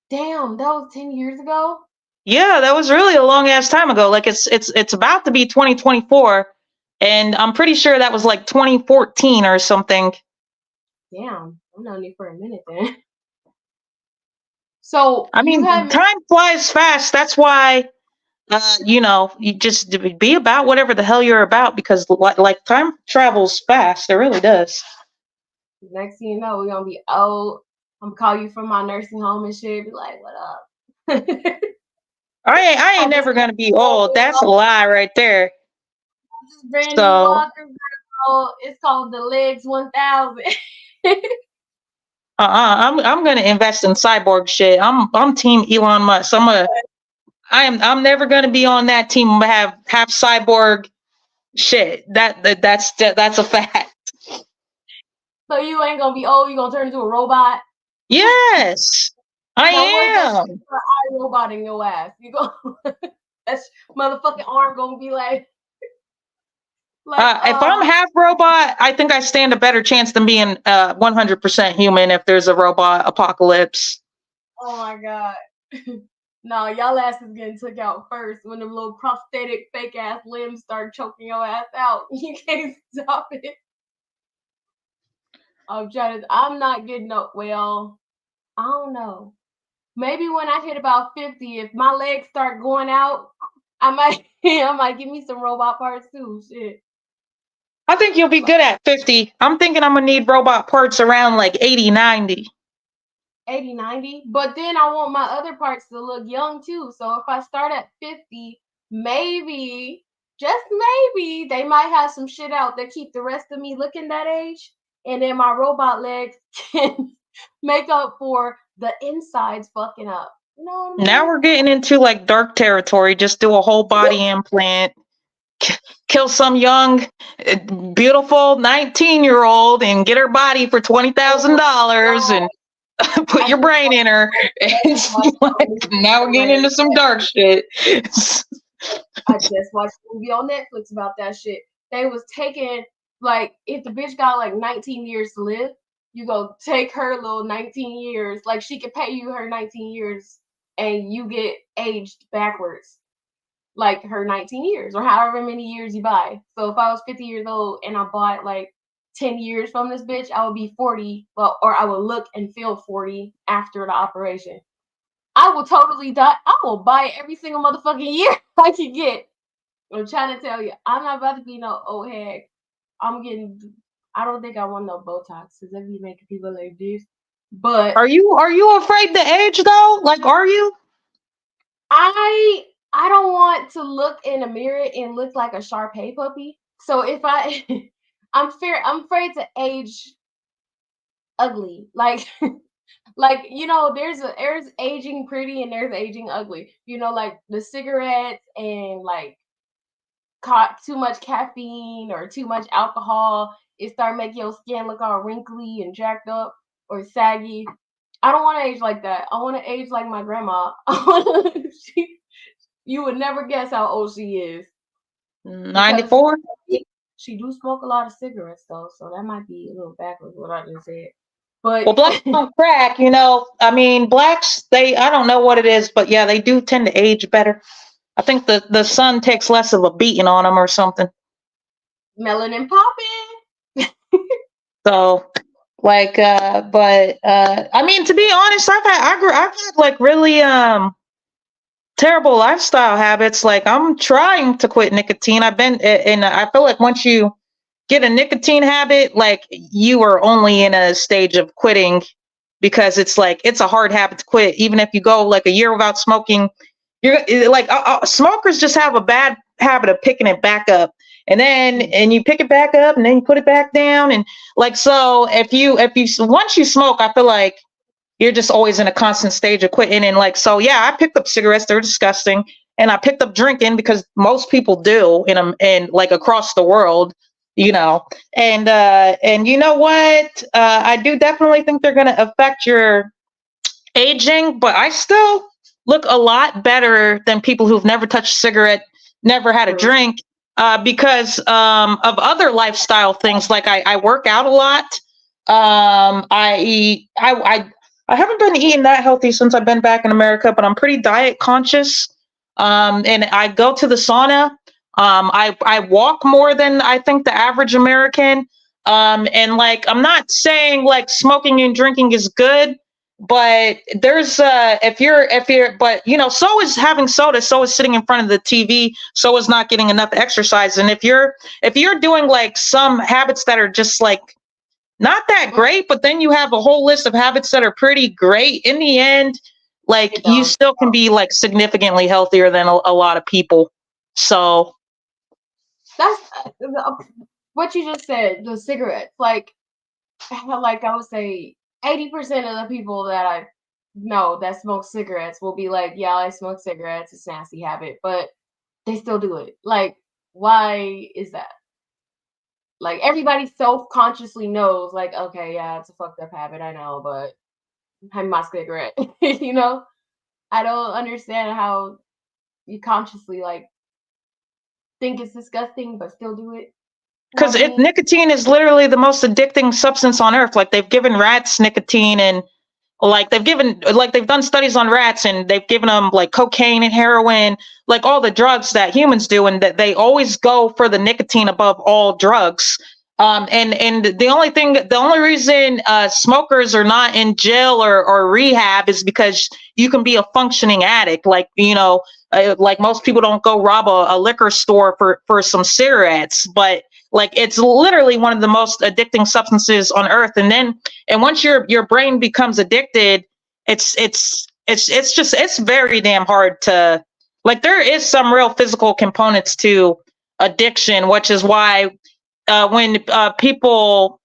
Damn, that was 10 years ago. Yeah, that was really a long ass time ago. Like it's about to be 2024, and I'm pretty sure that was like 2014 or something. Damn, I'm known you for a minute then. So I you mean, haven't. time flies fast. That's why you just be about whatever the hell you're about because like time travels fast. It really does. Next thing you know, we're gonna be old. I'm gonna call you from my nursing home and shit. Be like, what up? I I ain't just never got gonna be old. That's a lie right there. this brand new So walker. It's called the Legs 1000. I'm gonna invest in cyborg shit. I'm team Elon Musk. I'm never gonna be on that team. Have cyborg shit. That's a fact. So you ain't gonna be old. You gonna turn into a robot. Yes, I Now once that shit am. for robot in your ass, you go. That motherfucking arm gonna be like If I'm half robot, I think I stand a better chance than being 100% human if there's a robot apocalypse. oh my god. No, y'all ass is getting took out first when them little prosthetic fake ass limbs start choking your ass out. You can't stop it. I'm not getting up. Well, I don't know. Maybe when I hit about 50, if my legs start going out, I might I might give me some robot parts too. Shit. I think you'll be Like good at 50. I'm thinking I'm gonna need robot parts around like 80, 90. 80, 90. But then I want my other parts to look young too. So if I start at 50, maybe, just maybe, they might have some shit out that keep the rest of me looking that age. And then my robot legs can make up for the insides fucking up. You know what I Now mean? we're getting into like dark territory. Just do a whole body implant, kill some young, beautiful 19-year-old and get her body for Oh my $20,000 god. and put I your just brain in her. watched It's the like, movie now we're getting into some dark shit. I just watched a movie on Netflix about that shit. They was taking like if the bitch got like 19 years to live, you go take her little 19 years, like she could pay you her 19 years and you get aged backwards. Like her 19 years or however many years you buy. So if I was 50 years old and I bought like 10 years from this bitch, I would be 40, well, or I would look and feel 40 after the operation. I will totally die. I will buy every single motherfucking year I can get. I'm trying to tell you, I'm not about to be no old hag. I'm getting. I don't think I want no Botox because they be making people like this. But Are you afraid to age though? Like, are you? I don't want to look in a mirror and look like a Shar-Pei puppy. So if I, I'm afraid to age ugly. Like like there's aging pretty and there's aging ugly. Like the cigarettes and like too much caffeine or too much alcohol, it start making your skin look all wrinkly and jacked up or saggy. I don't want to age like that. I want to age like my grandma. You would never guess how old she is because 94? she do smoke a lot of cigarettes though, so that might be a little backwards what I just said. But Well, blacks don't crack, I mean, blacks, I don't know what it is, but yeah, they do tend to age better. I think the sun takes less of a beating on them or something. melanin popping. So, like, I mean, to be honest, I've had like really terrible lifestyle habits. Like, I'm trying to quit nicotine. And I feel like once you get a nicotine habit, like you are only in a stage of quitting because it's like it's a hard habit to quit. Even if you go like a year without smoking, you're like smokers just have a bad habit of picking it back up, and you pick it back up, and then you put it back down, and like so if you once you smoke, I feel like you're just always in a constant stage of quitting. And like so, yeah, I picked up cigarettes; they're disgusting, and I picked up drinking because most people do in like across the world. And you know what, I do definitely think they're going to affect your aging, but I still look a lot better than people who've never touched a cigarette, never had a True. drink, because of other lifestyle things. Like I work out a lot. I I haven't been eating that healthy since I've been back in America, but I'm pretty diet conscious. And I go to the sauna. I walk more than I think the average American. And like, I'm not saying like smoking and drinking is good, but there's but you know, so is having soda, so is sitting in front of the TV, so is not getting enough exercise. And if you're doing like some habits that are just like not that great, but then you have a whole list of habits that are pretty great. In the end, like you still can be like significantly healthier than a lot of people. So That's what you just said. The cigarettes, like I would say, 80% of the people that I know that smoke cigarettes will be like, "Yeah, I smoke cigarettes. It's a nasty habit," but they still do it. Like, why is that? Like everybody self-consciously knows, like, okay, yeah, it's a fucked up habit, I know, but I'm my cigarette. You know? I don't understand how you consciously like think it's disgusting but still do it. You know because what I mean? nicotine is literally the most addicting substance on earth. Like they've given rats nicotine, and they've done studies on rats, and they've given them like cocaine and heroin, like all the drugs that humans do, and that they always go for the nicotine above all drugs. And the only reason smokers are not in jail or rehab is because you can be a functioning addict. Like, you know, like most people don't go rob a liquor store for some cigarettes, but like it's literally one of the most addicting substances on earth. And once your brain becomes addicted, it's very damn hard to, like, there is some real physical components to addiction, which is why when people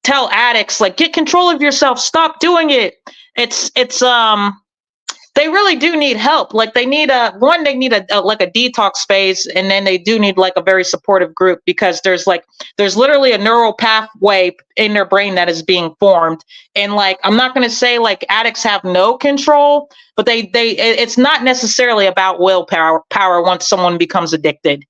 tell addicts like get control of yourself, stop doing it, it's they really do need help. Like they need they need a like a detox phase, and then they do need like a very supportive group, because there's literally a neural pathway in their brain that is being formed. And like, I'm not going to say like addicts have no control, but it's not necessarily about willpower once someone becomes addicted.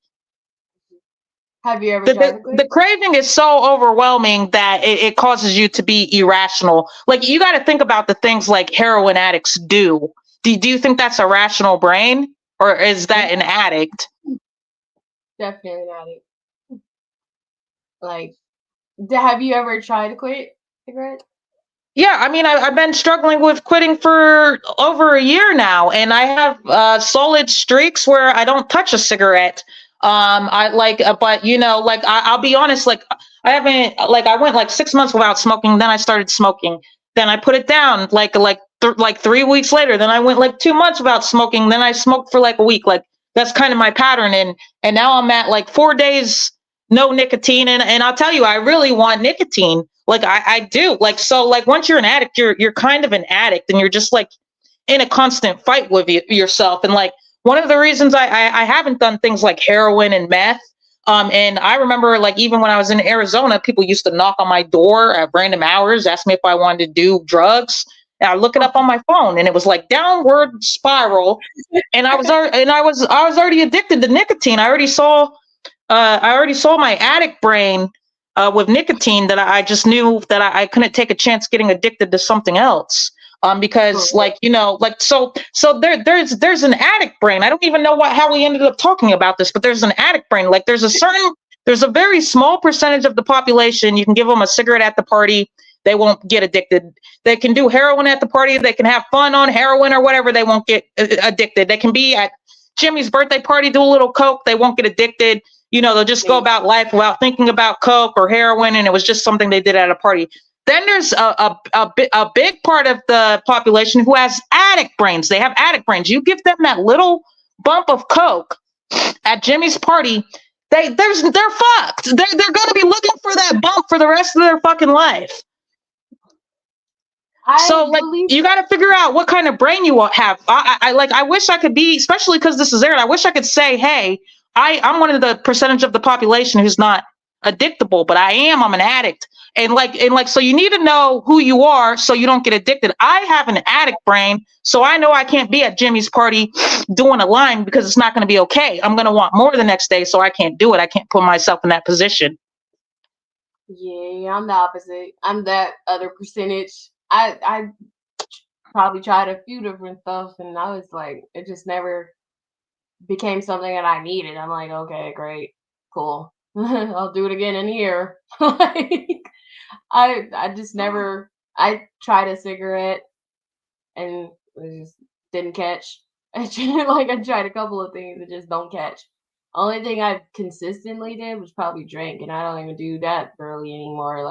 Have you ever tried to quit? The craving is so overwhelming that it causes you to be irrational. Like you got to think about the things like heroin addicts do. Do you think that's a rational brain, or is that an addict? Definitely an addict. Like, have you ever tried to quit cigarettes? Yeah, I mean, I've been struggling with quitting for over a year now, and I have solid streaks where I don't touch a cigarette. I like, but you know, like I'll be honest, like I haven't, like I went like 6 months without smoking, then I started smoking, then I put it down, like 3 weeks later, then I went like 2 months without smoking, then I smoked for like a week. Like that's kind of my pattern, and now I'm at like 4 days no nicotine, and I'll tell you, I really want nicotine. Like I do. Like, so like once you're an addict, you're kind of an addict, and you're just like in a constant fight with yourself. And like one of the reasons I haven't done things like heroin and meth. And I remember like even when I was in Arizona, people used to knock on my door at random hours, ask me if I wanted to do drugs. And I look it up on my phone, and it was like downward spiral. And I was already addicted to nicotine. I already saw my addict brain with nicotine, that I just knew that I couldn't take a chance getting addicted to something else. Because like, you know, like, so there's an addict brain. I don't even know how we ended up talking about this, but there's an addict brain. Like there's a very small percentage of the population. You can give them a cigarette at the party, they won't get addicted. They can do heroin at the party, they can have fun on heroin or whatever, they won't get addicted. They can be at Jimmy's birthday party, do a little coke, they won't get addicted. You know, they'll just go about life without thinking about coke or heroin, and it was just something they did at a party. Then there's a big part of the population who has addict brains. They have addict brains. You give them that little bump of coke at Jimmy's party, they're fucked. They're going to be looking for that bump for the rest of their fucking life. So like you got to figure out what kind of brain you have. I wish I could be, especially because this is Aaron, I wish I could say, hey, I'm one of the percentage of the population who's not addictable, but I'm an addict. And like, so you need to know who you are so you don't get addicted. I have an addict brain, so I know I can't be at Jimmy's party doing a line because it's not going to be okay. I'm going to want more the next day, so I can't do it. I can't put myself in that position. Yeah, I'm the opposite. I'm that other percentage. I probably tried a few different stuff, and I was like, it just never became something that I needed. I'm like, okay, great, cool. I'll do it again in here. Like I just never I tried a cigarette and it just didn't catch. I tried a couple of things that just don't catch. Only thing I consistently did was probably drink, and I don't even do that barely anymore.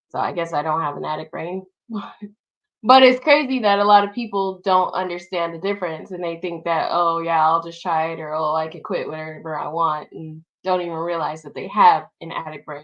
So I guess I don't have an addict brain. But it's crazy that a lot of people don't understand the difference and they think that, oh yeah, I'll just try it or oh I can quit whenever I want and don't even realize that they have an addict brain.